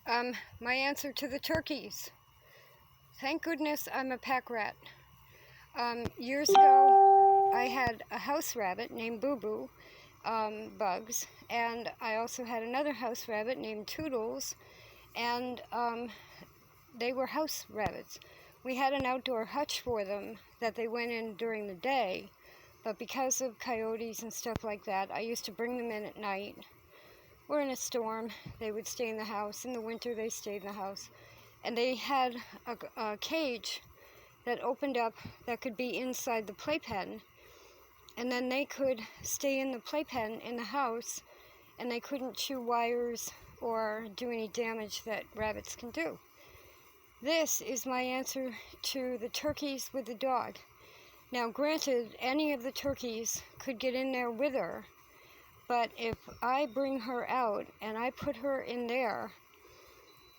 My answer to the turkeys. Thank goodness I'm a pack rat. Years ago, I had a house rabbit named Boo Boo, Bugs, and I also had another house rabbit named Toodles, and they were house rabbits. We had an outdoor hutch for them that they went in during the day, but because of coyotes and stuff like that, I used to bring them in at night. Or in a storm, they would stay in the house. In the winter, they stayed in the house. And they had a cage that opened up that could be inside the playpen. And then they could stay in the playpen in the house, and they couldn't chew wires or do any damage that rabbits can do. This is my answer to the turkeys with the dog. Now, granted, any of the turkeys could get in there with her, but if I bring her out and I put her in there,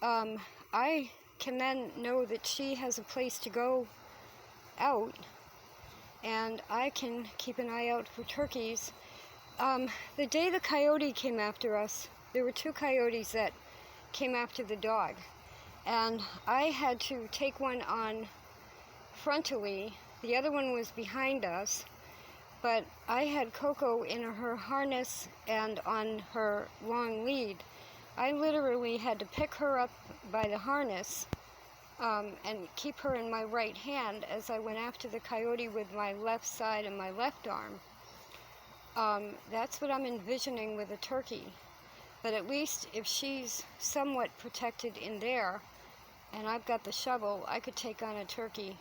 I can then know that she has a place to go out, and I can keep an eye out for turkeys. The day the coyote came after us, there were 2 coyotes that came after the dog, and I had to take one on frontally. The other one was behind us, but I had Coco in her harness and on her long lead. I literally had to pick her up by the harness and keep her in my right hand as I went after the coyote with my left side and my left arm. That's what I'm envisioning with a turkey. But at least if she's somewhat protected in there, and I've got the shovel, I could take on a turkey,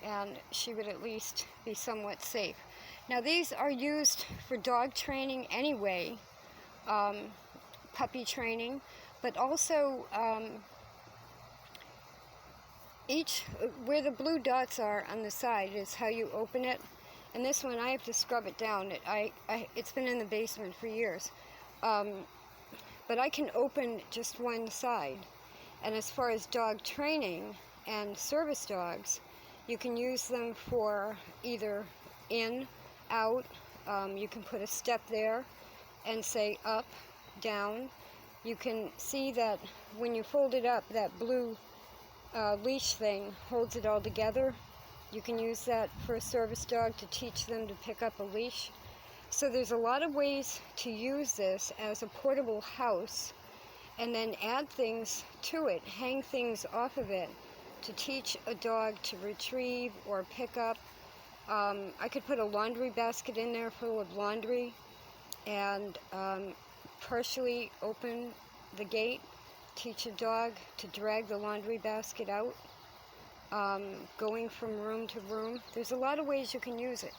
and she would at least be somewhat safe. Now, these are used for dog training anyway, puppy training, but also where the blue dots are on the side is how you open it. And this one, I have to scrub it down. It's been in the basement for years. But I can open just one side. And as far as dog training and service dogs, you can use them for either in, out. You can put a step there and say up, down. You can see that when you fold it up, that blue leash thing holds it all together. You can use that for a service dog to teach them to pick up a leash. So there's a lot of ways to use this as a portable house, and then add things to it, hang things off of it to teach a dog to retrieve or pick up. I could put a laundry basket in there full of laundry and partially open the gate, teach a dog to drag the laundry basket out, going from room to room. There's a lot of ways you can use it.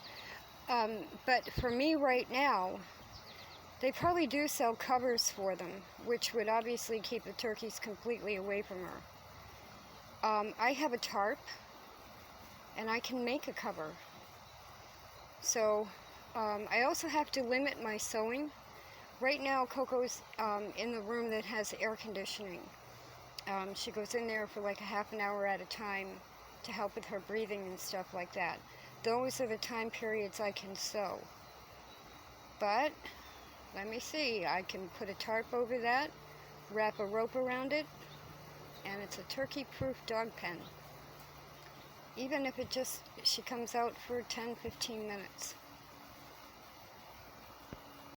But for me right now, they probably do sell covers for them, which would obviously keep the turkeys completely away from her. I have a tarp, and I can make a cover. So I also have to limit my sewing. Right now, Coco's in the room that has air conditioning. She goes in there for like a half an hour at a time to help with her breathing and stuff like that. Those are the time periods I can sew. But let me see, I can put a tarp over that, wrap a rope around it, and it's a turkey-proof dog pen. Even if she comes out for 10-15 minutes.